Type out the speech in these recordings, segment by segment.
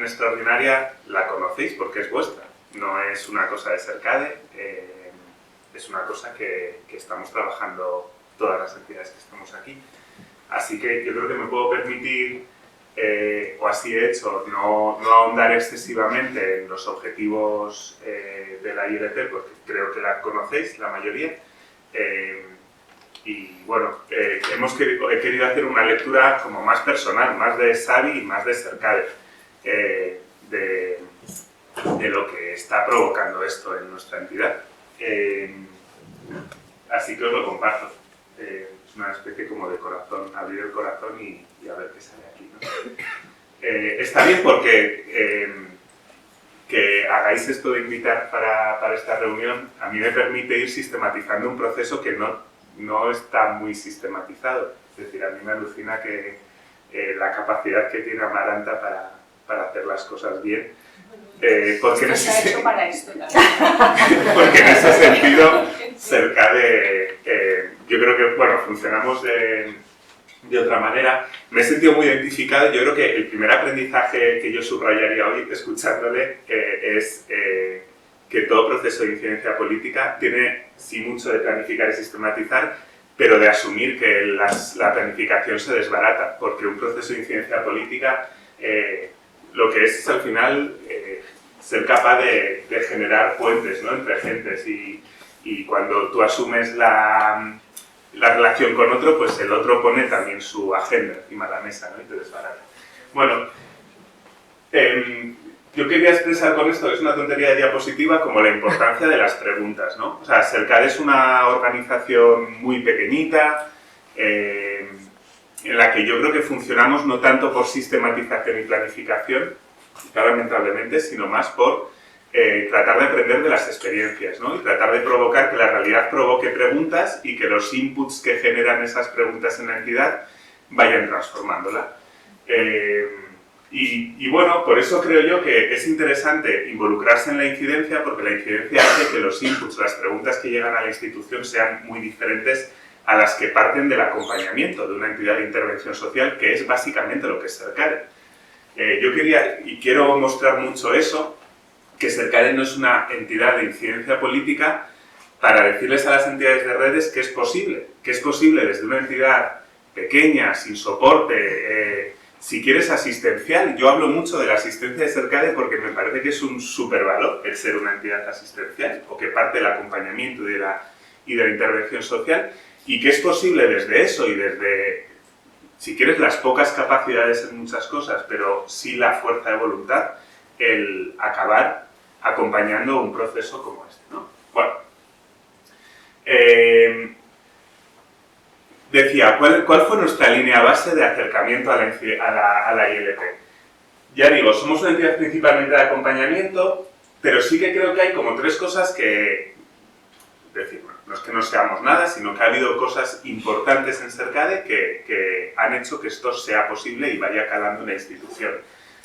Extraordinaria la conocéis porque es vuestra, no es una cosa de Sercade, es una cosa que estamos trabajando todas las entidades que estamos aquí. Así que yo creo que me puedo permitir, o así he hecho, no ahondar excesivamente en los objetivos de la ILP, porque creo que la conocéis la mayoría. Y bueno, he querido hacer una lectura como más personal, más de Xavi y más de Sercade, de lo que está provocando esto en nuestra entidad. Así que os lo comparto. Es una especie como de corazón, abrir el corazón y a ver qué sale aquí, ¿no? Está bien porque que hagáis esto de invitar para esta reunión a mí me permite ir sistematizando un proceso que no está muy sistematizado. Es decir, a mí me alucina que la capacidad que tiene Amaranta para hacer las cosas bien. Porque esto se ha hecho para esto también. Porque en ese sentido, Sercade, yo creo que, bueno, funcionamos de otra manera. Me he sentido muy identificado. Yo creo que el primer aprendizaje que yo subrayaría hoy, escuchándole, es que todo proceso de incidencia política tiene, sí, mucho de planificar y sistematizar, pero de asumir que la planificación se desbarata, porque un proceso de incidencia política lo que es al final ser capaz de generar puentes, ¿no?, entre gentes, y cuando tú asumes la relación con otro, pues el otro pone también su agenda encima de la mesa, ¿no?, y te desbarata. Bueno, yo quería expresar con esto, es una tontería de diapositiva, como la importancia de las preguntas, ¿no? O sea, Sercade es una organización muy pequeñita, en la que yo creo que funcionamos no tanto por sistematización y planificación, claro, lamentablemente, sino más por tratar de aprender de las experiencias, ¿no? Y tratar de provocar que la realidad provoque preguntas y que los inputs que generan esas preguntas en la entidad vayan transformándola. Y bueno, por eso creo yo que es interesante involucrarse en la incidencia, porque la incidencia hace que los inputs, las preguntas que llegan a la institución sean muy diferentes a las que parten del acompañamiento de una entidad de intervención social, que es básicamente lo que es Sercade. Yo quería y quiero mostrar mucho eso, que Sercade no es una entidad de incidencia política para decirles a las entidades de redes que es posible desde una entidad pequeña, sin soporte, si quieres asistencial. Yo hablo mucho de la asistencia de Sercade porque me parece que es un supervalor el ser una entidad asistencial, o que parte del acompañamiento y de la intervención social, y que es posible desde eso y desde, si quieres, las pocas capacidades en muchas cosas, pero sí la fuerza de voluntad, el acabar acompañando un proceso como este, ¿no? Bueno, decía, ¿cuál fue nuestra línea base de acercamiento a la ILP? Ya digo, somos una entidad principalmente de acompañamiento, pero sí que creo que hay como tres cosas que, decir, no es que no seamos nada, sino que ha habido cosas importantes en Sercade que han hecho que esto sea posible y vaya calando en la institución.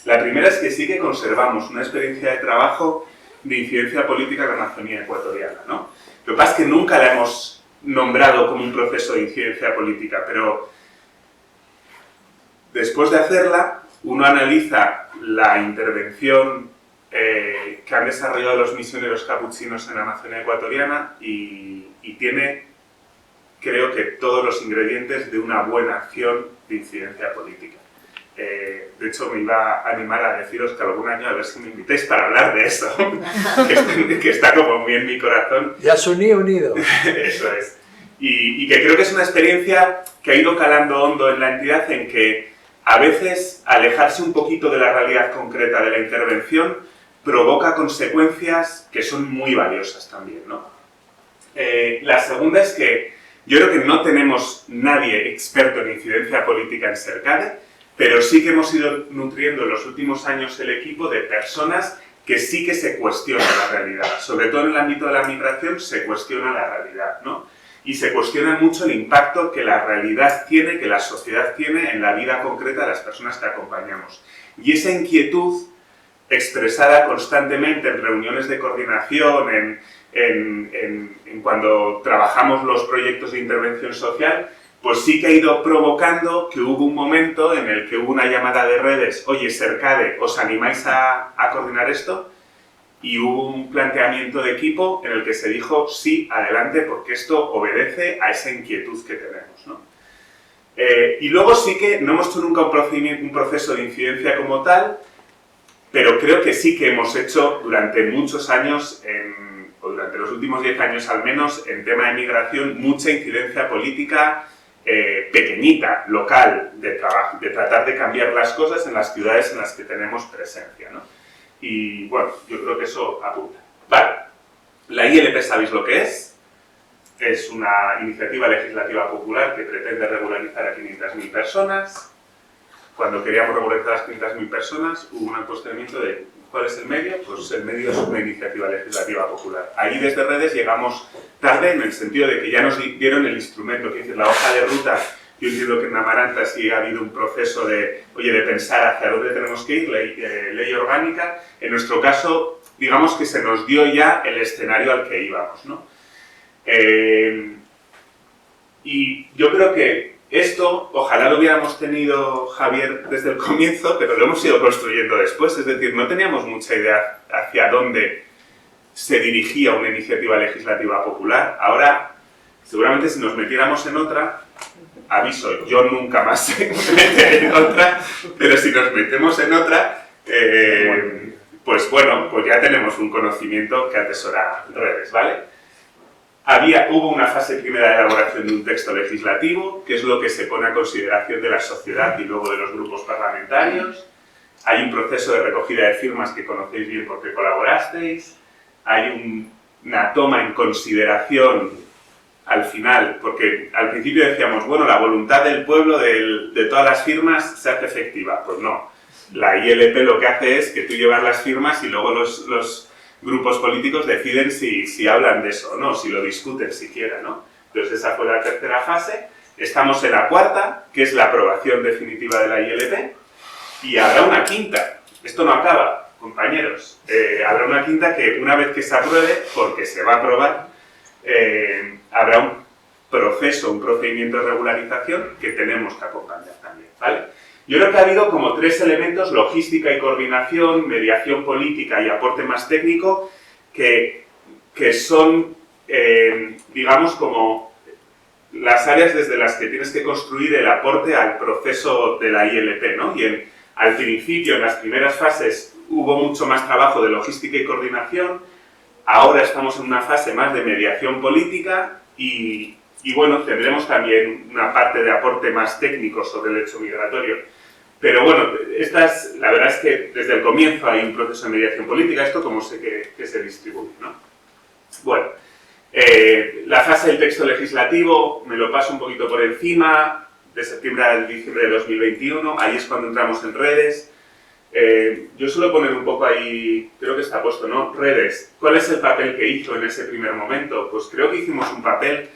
La primera es que sí que conservamos una experiencia de trabajo de incidencia política en la Amazonía ecuatoriana, ¿no? Lo que pasa es que nunca la hemos nombrado como un proceso de incidencia política, pero después de hacerla, uno analiza la intervención que han desarrollado los misioneros capuchinos en la Amazonía ecuatoriana y tiene, creo que, todos los ingredientes de una buena acción de incidencia política. De hecho, me iba a animar a deciros que algún año a ver si me invitáis para hablar de eso, que está como muy en mi corazón. Ya se unido. Eso es. Y que creo que es una experiencia que ha ido calando hondo en la entidad, en que a veces alejarse un poquito de la realidad concreta de la intervención provoca consecuencias que son muy valiosas también, ¿no? La segunda es que yo creo que no tenemos nadie experto en incidencia política en Sercade, pero sí que hemos ido nutriendo en los últimos años el equipo de personas que sí que se cuestionan la realidad. Sobre todo en el ámbito de la migración se cuestiona la realidad, ¿no? Y se cuestiona mucho el impacto que la realidad tiene, que la sociedad tiene en la vida concreta de las personas que acompañamos. Y esa inquietud expresada constantemente en reuniones de coordinación, en cuando trabajamos los proyectos de intervención social, pues sí que ha ido provocando que hubo un momento en el que hubo una llamada de redes, oye, Sercade, ¿os animáis a coordinar esto? Y hubo un planteamiento de equipo en el que se dijo, sí, adelante, porque esto obedece a esa inquietud que tenemos, ¿no? Y luego sí que no hemos hecho nunca un proceso de incidencia como tal, pero creo que sí que hemos hecho durante muchos años, o durante los últimos 10 años al menos, en tema de migración, mucha incidencia política pequeñita, local, de tratar de cambiar las cosas en las ciudades en las que tenemos presencia, ¿no? Y bueno, yo creo que eso apunta. Vale, la ILP, ¿sabéis lo que es? Es una iniciativa legislativa popular que pretende regularizar a 500.000 personas. Cuando queríamos regularizar a las 500.000 personas, hubo un cuestionamiento de ¿cuál es el medio? Pues el medio es una iniciativa legislativa popular. Ahí desde redes llegamos tarde en el sentido de que ya nos dieron el instrumento, que es la hoja de ruta. Yo entiendo que en Amaranta sí ha habido un proceso de, oye, de pensar hacia dónde tenemos que ir, ley orgánica. En nuestro caso, digamos que se nos dio ya el escenario al que íbamos, ¿no? Y yo creo que esto, ojalá lo hubiéramos tenido, Javier, desde el comienzo, pero lo hemos ido construyendo después. Es decir, no teníamos mucha idea hacia dónde se dirigía una iniciativa legislativa popular. Ahora, seguramente si nos metiéramos en otra, aviso, yo nunca más me meteré en otra, pero si nos metemos en otra, pues bueno, pues ya tenemos un conocimiento que atesora redes, ¿vale? Hubo una fase primera de elaboración de un texto legislativo, que es lo que se pone a consideración de la sociedad y luego de los grupos parlamentarios. Hay un proceso de recogida de firmas que conocéis bien porque colaborasteis. Hay una toma en consideración al final, porque al principio decíamos, bueno, la voluntad del pueblo de todas las firmas se hace efectiva. Pues no. La ILP lo que hace es que tú llevas las firmas y luego los grupos políticos deciden si hablan de eso o no, si lo discuten siquiera, ¿no? Entonces esa fue la tercera fase. Estamos en la cuarta, que es la aprobación definitiva de la ILP, y habrá una quinta. Esto no acaba, compañeros. Habrá una quinta que una vez que se apruebe, porque se va a aprobar, habrá un proceso, un procedimiento de regularización que tenemos que acompañar también, ¿vale? Yo creo que ha habido como 3 elementos, logística y coordinación, mediación política y aporte más técnico, que son, digamos, como las áreas desde las que tienes que construir el aporte al proceso de la ILP, ¿no? Y al principio, en las primeras fases, hubo mucho más trabajo de logística y coordinación. Ahora estamos en una fase más de mediación política y bueno, tendremos también una parte de aporte más técnico sobre el hecho migratorio. Pero bueno, la verdad es que desde el comienzo hay un proceso de mediación política, esto como sé que se distribuye, ¿no? Bueno, la fase del texto legislativo me lo paso un poquito por encima, de septiembre a diciembre de 2021, ahí es cuando entramos en redes. Yo suelo poner un poco ahí, creo que está puesto, ¿no? Redes, ¿cuál es el papel que hizo en ese primer momento? Pues creo que hicimos un papel,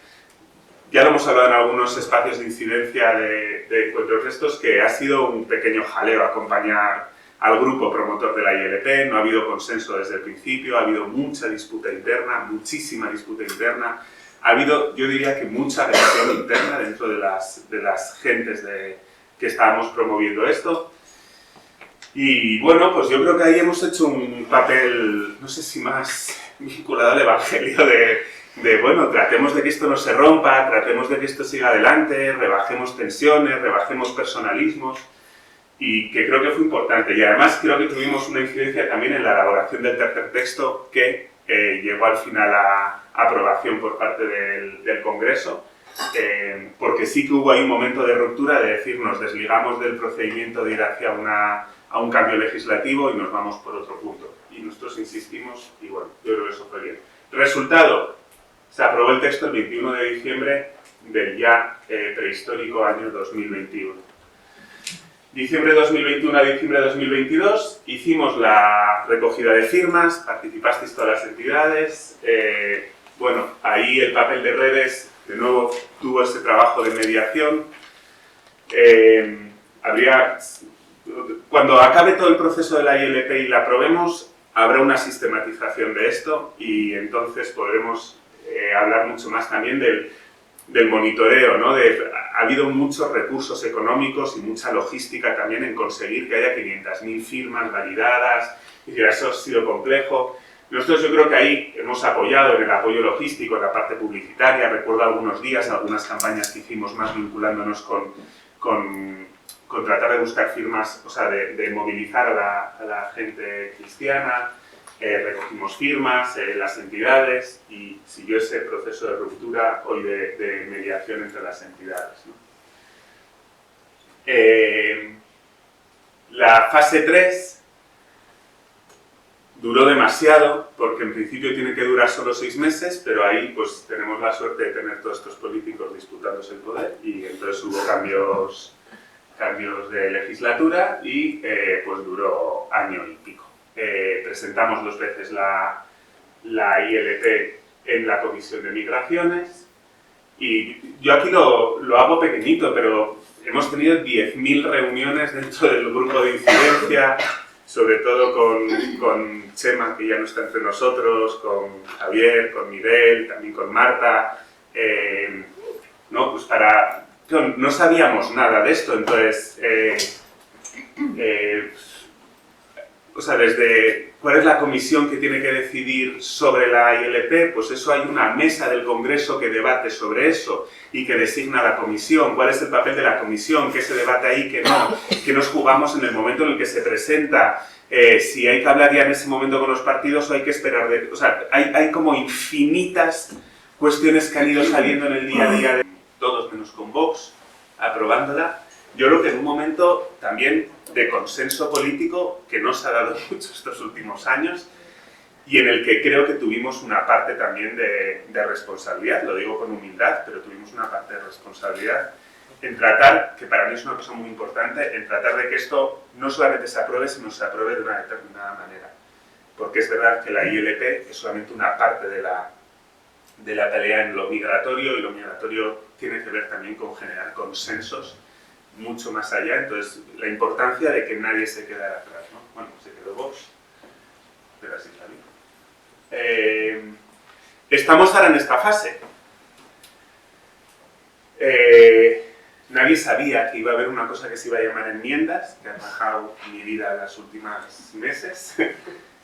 ya lo hemos hablado en algunos espacios de incidencia de encuentros de estos, que ha sido un pequeño jaleo acompañar al grupo promotor de la ILP, no ha habido consenso desde el principio, ha habido mucha disputa interna, muchísima disputa interna, ha habido, yo diría que mucha relación interna dentro de las gentes que estábamos promoviendo esto. Y bueno, pues yo creo que ahí hemos hecho un papel, no sé si más vinculado al evangelio bueno, tratemos de que esto no se rompa, tratemos de que esto siga adelante, rebajemos tensiones, rebajemos personalismos, y que creo que fue importante. Y además creo que tuvimos una incidencia también en la elaboración del tercer texto que llegó al final a aprobación por parte del Congreso, porque sí que hubo ahí un momento de ruptura de decir, nos desligamos del procedimiento de ir hacia a un cambio legislativo y nos vamos por otro punto. Y nosotros insistimos y bueno, yo creo que eso fue bien. Resultado, se aprobó el texto el 21 de diciembre del ya prehistórico año 2021. Diciembre de 2021 a diciembre de 2022 hicimos la recogida de firmas, participasteis todas las entidades. Bueno, ahí el papel de redes, de nuevo, tuvo ese trabajo de mediación. Cuando acabe todo el proceso de la ILP y la aprobemos, habrá una sistematización de esto y entonces podremos hablar mucho más también del monitoreo, ¿no? Ha habido muchos recursos económicos y mucha logística también en conseguir que haya 500.000 firmas validadas, y eso ha sido complejo. Nosotros yo creo que ahí hemos apoyado en el apoyo logístico, en la parte publicitaria. Recuerdo algunos días, algunas campañas que hicimos más vinculándonos con tratar de buscar firmas, o sea, de movilizar a la gente cristiana. Recogimos firmas, las entidades, y siguió ese proceso de ruptura hoy de mediación entre las entidades, ¿no? La fase 3 duró demasiado, porque en principio tiene que durar solo 6 meses, pero ahí pues tenemos la suerte de tener todos estos políticos disputándose el poder, y entonces hubo cambios de legislatura y pues duró año y pico. Presentamos 2 veces la ILP en la Comisión de Migraciones, y yo aquí lo hago pequeñito, pero hemos tenido 10.000 reuniones dentro del grupo de incidencia, sobre todo con Chema, que ya no está entre nosotros, con Javier, con Miguel, también con Marta, ¿no? Pues no sabíamos nada de esto, entonces, o sea, desde cuál es la comisión que tiene que decidir sobre la ILP, pues eso hay una mesa del Congreso que debate sobre eso y que designa la comisión, cuál es el papel de la comisión, qué se debate ahí, qué no, qué nos jugamos en el momento en el que se presenta, si hay que hablar ya en ese momento con los partidos o hay que esperar, o sea, hay como infinitas cuestiones que han ido saliendo en el día a día, de todos menos con Vox, aprobándola. Yo creo que en un momento también de consenso político que no se ha dado mucho estos últimos años, y en el que creo que tuvimos una parte también de responsabilidad, lo digo con humildad, pero tuvimos una parte de responsabilidad en tratar, que para mí es una cosa muy importante, en tratar de que esto no solamente se apruebe, sino se apruebe de una determinada manera. Porque es verdad que la ILP es solamente una parte de la pelea en lo migratorio, y lo migratorio tiene que ver también con generar consensos mucho más allá. Entonces, la importancia de que nadie se quedara atrás, ¿no? Bueno, se quedó Vox, pero así es la vida. Estamos ahora en esta fase. Nadie sabía que iba a haber una cosa que se iba a llamar enmiendas, que ha bajado mi vida en los últimos meses.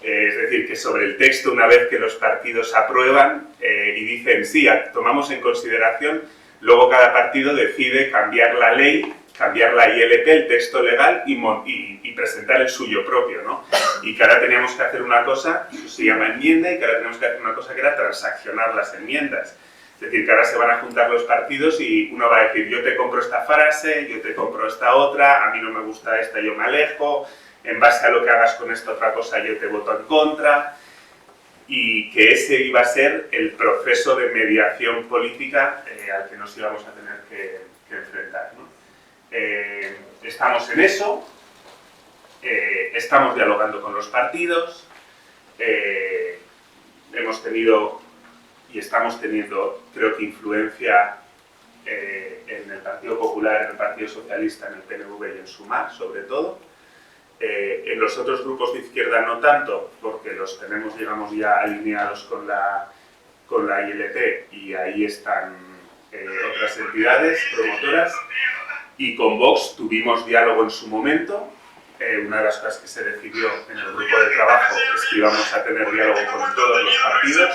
Es decir, que sobre el texto, una vez que los partidos aprueban y dicen sí, tomamos en consideración, luego cada partido decide cambiar la ley, cambiar la ILP, el texto legal, y presentar el suyo propio, ¿no? Y que ahora teníamos que hacer una cosa, eso se llama enmienda, y que ahora tenemos que hacer una cosa que era transaccionar las enmiendas. Es decir, que ahora se van a juntar los partidos y uno va a decir, yo te compro esta frase, yo te compro esta otra, a mí no me gusta esta, yo me alejo, en base a lo que hagas con esta otra cosa yo te voto en contra, y que ese iba a ser el proceso de mediación política al que nos íbamos a tener que enfrentar, ¿no? Estamos en eso, estamos dialogando con los partidos, hemos tenido y estamos teniendo, creo que, influencia en el Partido Popular, en el Partido Socialista, en el PNV y en Sumar, sobre todo. En los otros grupos de izquierda no tanto, porque los tenemos, digamos, ya alineados con la ILP, y ahí están otras entidades promotoras. Y con Vox tuvimos diálogo en su momento. Una de las cosas que se decidió en el grupo de trabajo es que íbamos a tener diálogo con todos los partidos,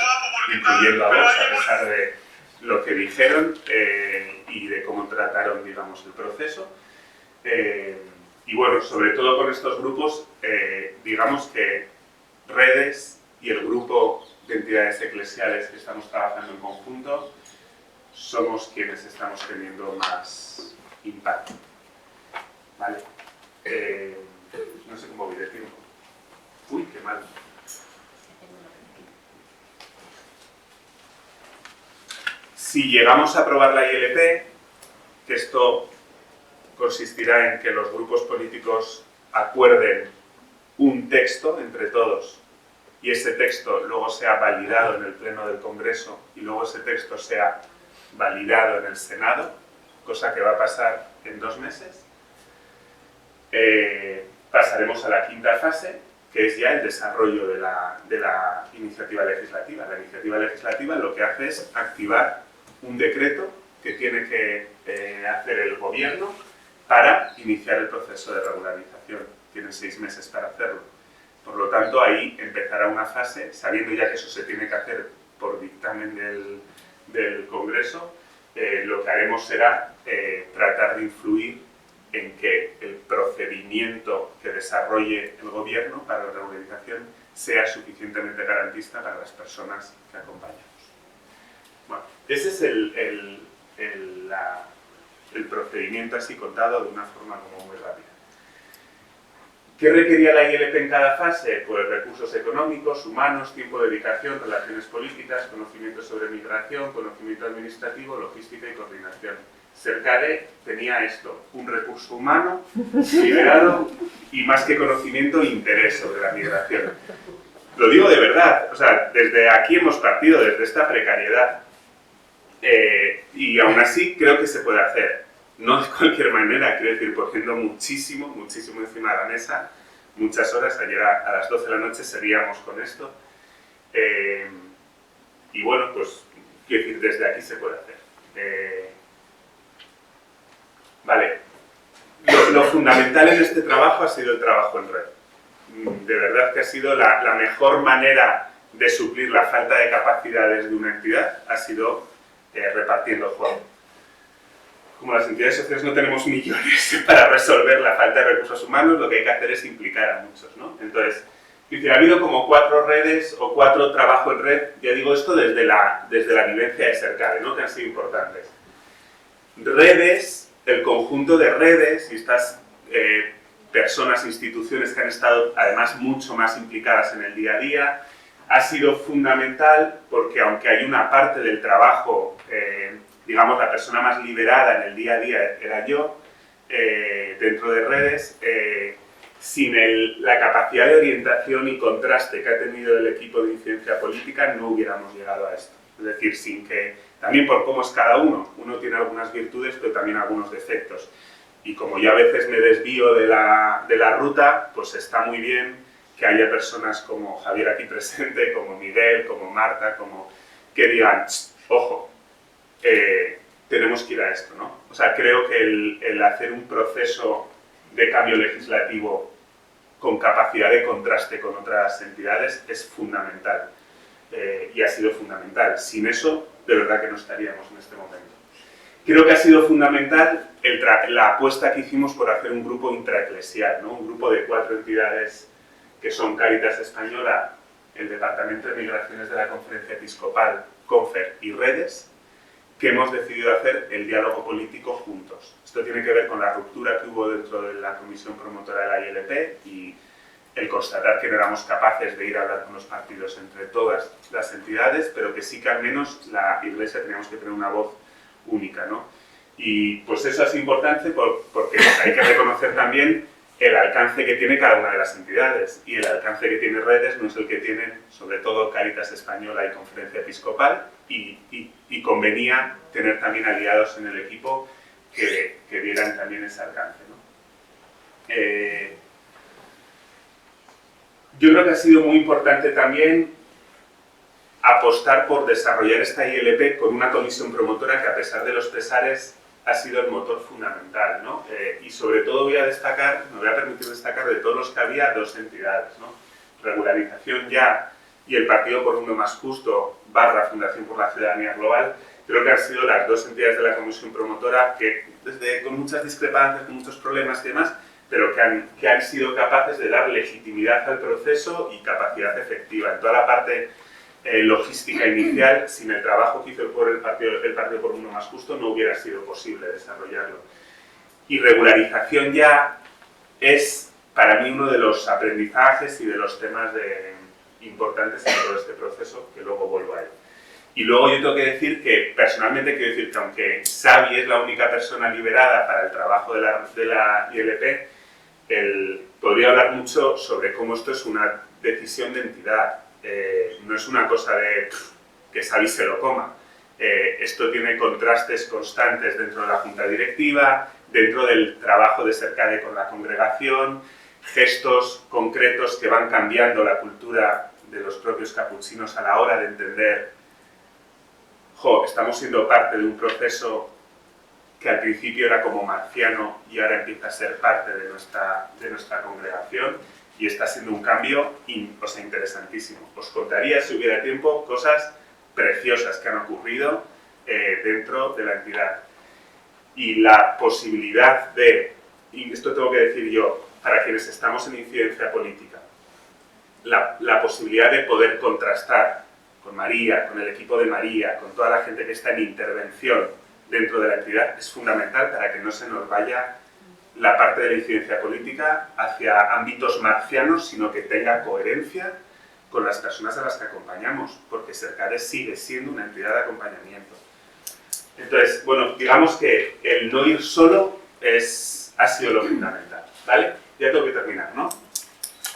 incluyendo a Vox, a pesar de lo que dijeron y de cómo trataron, digamos, el proceso. Y bueno, sobre todo con estos grupos, digamos que Redes y el grupo de entidades eclesiales que estamos trabajando en conjunto, somos quienes estamos teniendo más impacto, ¿vale? No sé cómo voy de tiempo. Uy, qué mal. Si llegamos a aprobar la ILP, que esto consistirá en que los grupos políticos acuerden un texto entre todos, y ese texto luego sea validado en el Pleno del Congreso, y luego ese texto sea validado en el Senado, cosa que va a pasar en 2 meses. Pasaremos a la quinta fase, que es ya el desarrollo de la iniciativa legislativa. La iniciativa legislativa lo que hace es activar un decreto que tiene que hacer el gobierno para iniciar el proceso de regularización. Tienen 6 meses para hacerlo. Por lo tanto, ahí empezará una fase, sabiendo ya que eso se tiene que hacer por dictamen del Congreso, lo que haremos será tratar de influir en que el procedimiento que desarrolle el gobierno para la regularización sea suficientemente garantista para las personas que acompañamos. Bueno, ese es el procedimiento así contado de una forma como muy rápida. ¿Qué requería la ILP en cada fase? Pues recursos económicos, humanos, tiempo de dedicación, relaciones políticas, conocimiento sobre migración, conocimiento administrativo, logística y coordinación. Cercare tenía esto, un recurso humano, liderado y más que conocimiento, interés sobre la migración. Lo digo de verdad, o sea, desde aquí hemos partido, desde esta precariedad. Y aún así creo que se puede hacer. No de cualquier manera, quiero decir, poniendo muchísimo encima de la mesa, muchas horas. Ayer a las 12 de la noche seguíamos con esto. Y bueno, pues, quiero decir, desde aquí se puede hacer. Vale. Lo fundamental en este trabajo ha sido el trabajo en red. De verdad que ha sido la mejor manera de suplir la falta de capacidades de una entidad, ha sido repartiendo juego. Como las entidades sociales no tenemos millones para resolver la falta de recursos humanos, lo que hay que hacer es implicar a muchos, ¿no? Entonces, ha habido como 4 redes o 4 trabajos en red, ya digo esto desde la vivencia de Cercare, ¿no? Que han sido importantes. Redes, el conjunto de redes y estas personas, instituciones que han estado además mucho más implicadas en el día a día, ha sido fundamental porque aunque hay una parte del trabajo, digamos, la persona más liberada en el día a día era yo, dentro de redes, sin la capacidad de orientación y contraste que ha tenido el equipo de incidencia política no hubiéramos llegado a esto. Es decir, sin que, también por cómo es cada uno tiene algunas virtudes pero también algunos defectos. Y como yo a veces me desvío de la ruta, pues está muy bien que haya personas como Javier aquí presente, como Miguel, como Marta, que digan, ojo, tenemos que ir a esto, ¿no? O sea, creo que el hacer un proceso de cambio legislativo con capacidad de contraste con otras entidades es fundamental. Y ha sido fundamental. Sin eso, de verdad que no estaríamos en este momento. Creo que ha sido fundamental la apuesta que hicimos por hacer un grupo intraeclesial, ¿no? Un grupo de 4 entidades que son Cáritas Española, el Departamento de Migraciones de la Conferencia Episcopal, CONFER y Redes, que hemos decidido hacer el diálogo político juntos. Esto tiene que ver con la ruptura que hubo dentro de la comisión promotora de la ILP y el constatar que no éramos capaces de ir a hablar con los partidos entre todas las entidades, pero que sí que al menos la Iglesia teníamos que tener una voz única, ¿no? Y pues eso es importante porque hay que reconocer también el alcance que tiene cada una de las entidades, y el alcance que tiene Redes no es el que tienen sobre todo Cáritas Española y Conferencia Episcopal, y convenía tener también aliados en el equipo que dieran también ese alcance, ¿no? Yo creo que ha sido muy importante también apostar por desarrollar esta ILP con una comisión promotora que, a pesar de los pesares, ha sido el motor fundamental, ¿no? Y sobre todo me voy a permitir destacar de todos los que había 2 entidades, ¿no? Regularización Ya y el Partido por un Mundo Más Justo / Fundación por la Ciudadanía Global. Creo que han sido las 2 entidades de la comisión promotora que, con muchas discrepancias, con muchos problemas y demás, pero que han sido capaces de dar legitimidad al proceso y capacidad efectiva. En toda la parte logística inicial, sin el trabajo que hizo el Partido por un Mundo Más Justo, no hubiera sido posible desarrollarlo. Y regularización ya es, para mí, uno de los aprendizajes y de los temas importantes en todo este proceso, que luego vuelvo a él. Y luego yo tengo que decir que, personalmente, quiero decir que aunque Xavi es la única persona liberada para el trabajo de la ILP, podría hablar mucho sobre cómo esto es una decisión de entidad. No es una cosa de que Xavi se lo coma. Esto tiene contrastes constantes dentro de la junta directiva, dentro del trabajo de Cercare con la congregación, gestos concretos que van cambiando la cultura de los propios capuchinos a la hora de entender, estamos siendo parte de un proceso que al principio era como marciano y ahora empieza a ser parte de nuestra congregación, y está siendo un cambio interesantísimo. Os contaría, si hubiera tiempo, cosas preciosas que han ocurrido dentro de la entidad. Y la posibilidad de, y esto tengo que decir yo, para quienes estamos en incidencia política, la posibilidad de poder contrastar con María, con el equipo de María, con toda la gente que está en intervención dentro de la entidad, es fundamental para que no se nos vaya la parte de la incidencia política hacia ámbitos marcianos, sino que tenga coherencia con las personas a las que acompañamos, porque Sercades sigue siendo una entidad de acompañamiento. Entonces, bueno, digamos que el no ir solo ha sido lo fundamental, ¿vale? Ya tengo que terminar, ¿no?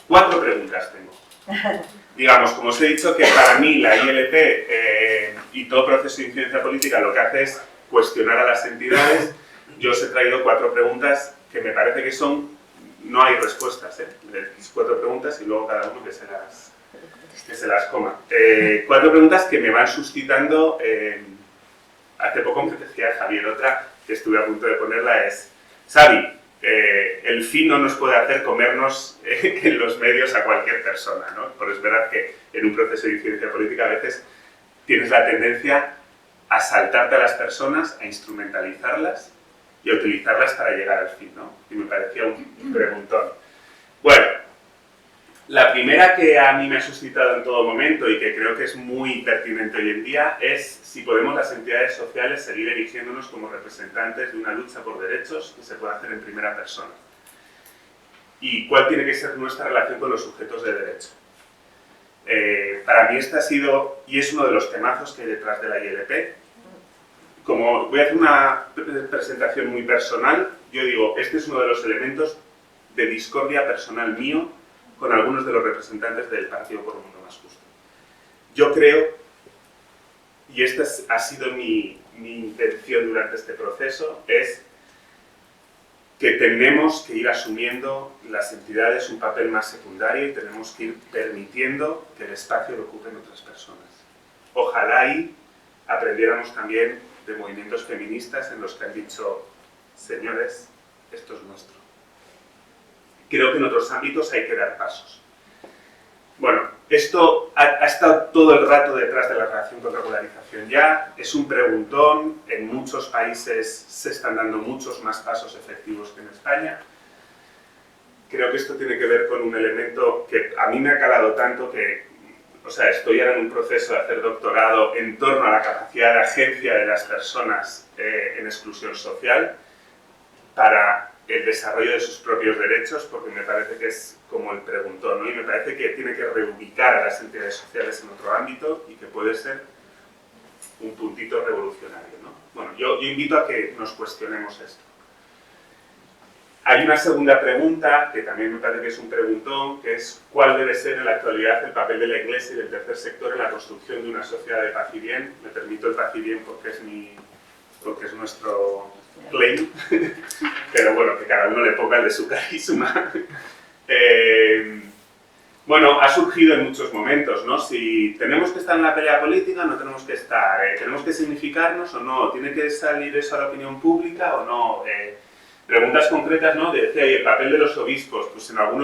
4 preguntas tengo. Digamos, como os he dicho, que para mí la ILP y todo proceso de incidencia política lo que hace es cuestionar a las entidades. Yo os he traído 4 preguntas que me parece que no hay respuestas, 4 preguntas y luego cada uno que se las coma. 4 preguntas que me van suscitando. Hace poco me decía Javier otra, que estuve a punto de ponerla, es: Xavi, el fin no nos puede hacer comernos en los medios a cualquier persona, ¿no? Pero es verdad que en un proceso de incidencia política a veces tienes la tendencia a saltarte a las personas, a instrumentalizarlas y a utilizarlas para llegar al fin, ¿no? Y me parecía un preguntón. Bueno, la primera que a mí me ha suscitado en todo momento y que creo que es muy pertinente hoy en día es si podemos las entidades sociales seguir erigiéndonos como representantes de una lucha por derechos que se puede hacer en primera persona. Y cuál tiene que ser nuestra relación con los sujetos de derecho. Para mí este ha sido, y es uno de los temazos que hay detrás de la ILP. Como voy a hacer una presentación muy personal, yo digo, este es uno de los elementos de discordia personal mío con algunos de los representantes del Partido por un Mundo Más Justo. Yo creo, y esta ha sido mi intención durante este proceso, es que tenemos que ir asumiendo las entidades un papel más secundario y tenemos que ir permitiendo que el espacio lo ocupen otras personas. Ojalá ahí aprendiéramos también de movimientos feministas en los que han dicho: señores, esto es nuestro. Creo que en otros ámbitos hay que dar pasos. Bueno, esto ha estado todo el rato detrás de la relación con regularización ya, es un preguntón, en muchos países se están dando muchos más pasos efectivos que en España. Creo que esto tiene que ver con un elemento que a mí me ha calado tanto que, estoy ahora en un proceso de hacer doctorado en torno a la capacidad de agencia de las personas en exclusión social para el desarrollo de sus propios derechos, porque me parece que es como el preguntón, ¿no? Y me parece que tiene que reubicar a las entidades sociales en otro ámbito y que puede ser un puntito revolucionario, ¿no? Bueno, yo invito a que nos cuestionemos esto. Hay una segunda pregunta, que también me parece que es un preguntón, que es ¿cuál debe ser en la actualidad el papel de la Iglesia y del tercer sector en la construcción de una sociedad de paz y bien? Me permito el paz y bien porque es nuestro claim, pero bueno, que cada uno le ponga el de su carisma. Bueno, ha surgido en muchos momentos, ¿no? Si tenemos que estar en la pelea política, no tenemos que estar, tenemos que significarnos o no, tiene que salir eso a la opinión pública o no. Preguntas concretas, ¿no? Decía, ¿y el papel de los obispos? Pues en algunos